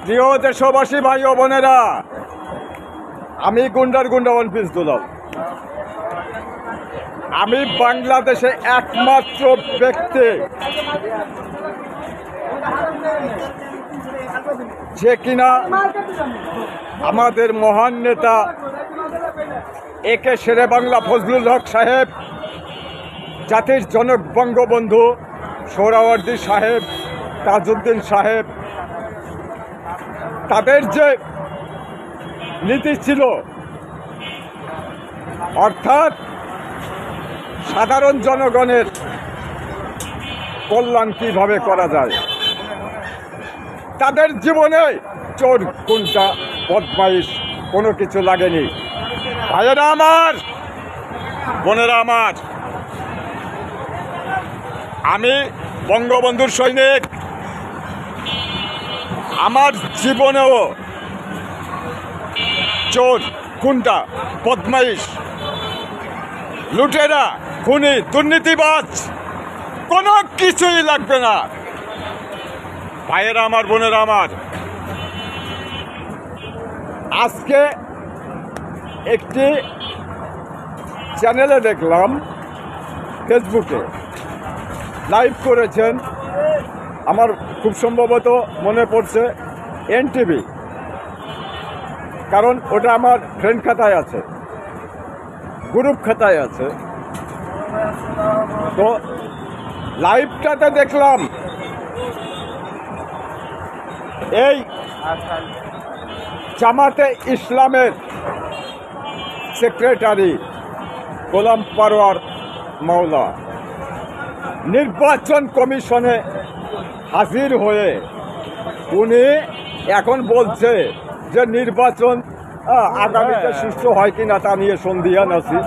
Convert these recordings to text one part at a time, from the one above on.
প্রিয় দেশবাসী ভাই ও বোনেরা, আমি গুন্ডার গুন্ডা ওয়ান পিস দুলাল। আমি বাংলাদেশে একমাত্র ব্যক্তি যে কিনা আমাদের মহান নেতা একে শেরে বাংলা ফজলুল হক সাহেব, জাতির জনক বঙ্গবন্ধু সোহরাওয়ার্দী সাহেব, তাজউদ্দিন সাহেব, তাদের যে নীতি ছিল, অর্থাৎ সাধারণ জনগণের কল্যাণ কীভাবে করা যায়, তাদের জীবনে চোর কোনটা বদমাইশ কোনো কিছু লাগেনি। ভাইয়েরা আমার, বোনেরা আমার, আমি বঙ্গবন্ধুর সৈনিক। আমার জীবনেও চোর কোনটা বদমাইশ, লুটেরা, খুনি, দুর্নীতিবাজ কোনো কিছুই লাগবে না। ভাইয়েরা আমার, বোনেরা আমার, আজকে একটি চ্যানেলে দেখলাম, ফেসবুকে লাইভ করেছেন, আমার খুব সম্ভবত মনে পড়ছে এনটিভি, কারণ ওটা আমার ফ্রেন্ড খাতায় আছে, গ্রুপ খাতায় আছে। তো লাইভটাতে দেখলাম এই জামাতে ইসলামের সেক্রেটারি গোলাম পরওয়ার মাওলা নির্বাচন কমিশনে হাজির হয়ে উনি এখন বলছে যে নির্বাচন আগামীতে সুষ্ঠু হয় কিনা তা নিয়ে সন্দিহান আছি,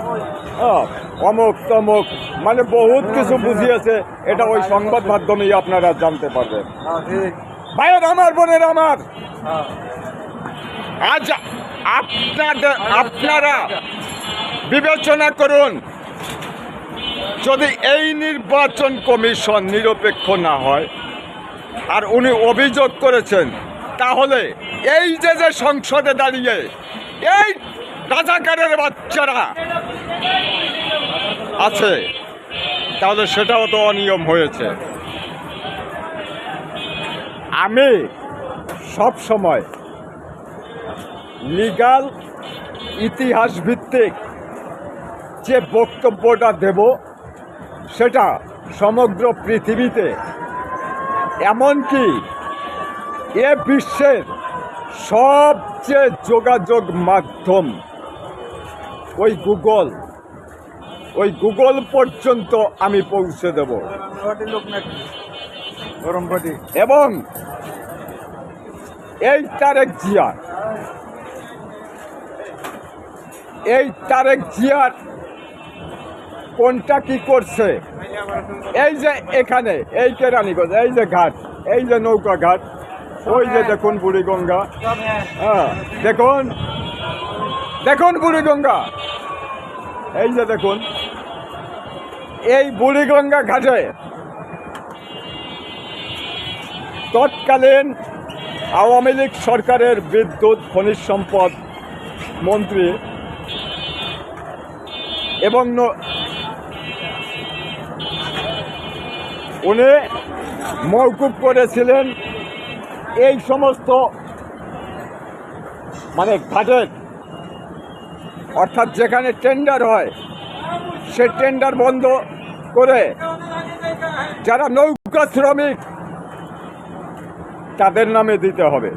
অমুক তমুক, মানে বহুত কিছু বুঝিয়েছে। এটা ওই সংবাদ মাধ্যমেই আপনারা জানতে পারবেন। ভাইয়ের আমার, বোনের আমার, আজ আপনারা বিবেচনা করুন, যদি এই নির্বাচন কমিশন নিরপেক্ষ না হয় আর উনি অভিযোগ করেছেন, তাহলে এই যে সংসদে দাঁড়িয়ে এই রাজাকারের বাচ্চারা আছে, তাহলে সেটাও তো অনিয়ম হয়েছে। আমি সব সময় লিগ্যাল, ইতিহাস ভিত্তিক যে বক্তব্যটা দেব, সেটা সমগ্র পৃথিবীতে, এমনকি এ বিশ্বের সবচেয়ে যোগাযোগ মাধ্যম ওই গুগল পর্যন্ত আমি পৌঁছে দেব। এবং এই তারেক জিয়ার কোনটা কি করছে, এই যে এখানে এই কেরানীগঞ্জ, এই যে ঘাট, এই যে নৌকা ঘাট, ওই যে দেখুন বুড়িগঙ্গা, দেখুন দেখুন বুড়িগঙ্গা, এই যে দেখুন এই বুড়িগঙ্গা ঘাটে তৎকালীন আওয়ামী লীগ সরকারের বিদ্যুৎ খনিজ সম্পদ মন্ত্রী এবং উনি মওকুফ করেছিলেন এই সমস্ত মানে ঘাটের, অর্থাৎ যেখানে টেন্ডার হয় সে টেন্ডার বন্ধ করে যারা নৌকা শ্রমিক তাদের নামে দিতে হবে।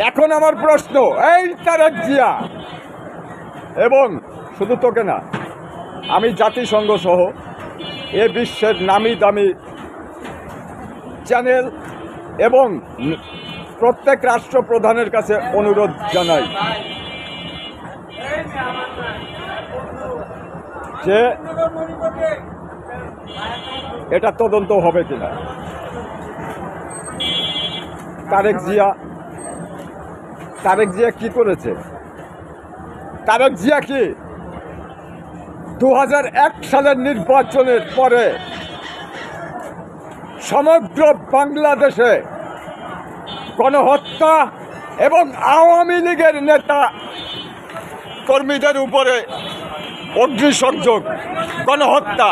এখন আমার প্রশ্ন, এই তারেক জিয়া, এবং শুধু তোকে না, আমি জাতিসংঘ সহ এ বিশ্বের নামি দামি চ্যানেল এবং প্রত্যেক রাষ্ট্রপ্রধানের কাছে অনুরোধ জানাই যে এটা তদন্ত হবে কিনা। তারেক জিয়া কি করেছে? তারেক জিয়া কি 2001 সালের নির্বাচনের পরে সমগ্র বাংলাদেশে গণহত্যা এবং আওয়ামী লীগের নেতা কর্মীদের উপরে অগ্নিসংযোগ, গণহত্যা,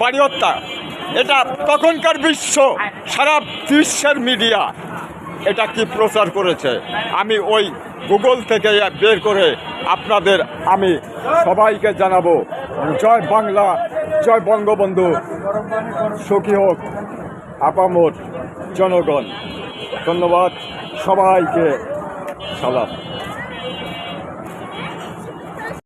বাড়ি হত্যা, এটা তখনকার সারা বিশ্বের মিডিয়া এটা কি প্রচার করেছে আমি ওই গুগল থেকে বের করে আপনাদের আমি সবাইকে জানাবো। জয় বাংলা, জয় বঙ্গবন্ধু, সুখী হোক আপামর জনগণ। ধন্যবাদ সবাইকে, সালাম।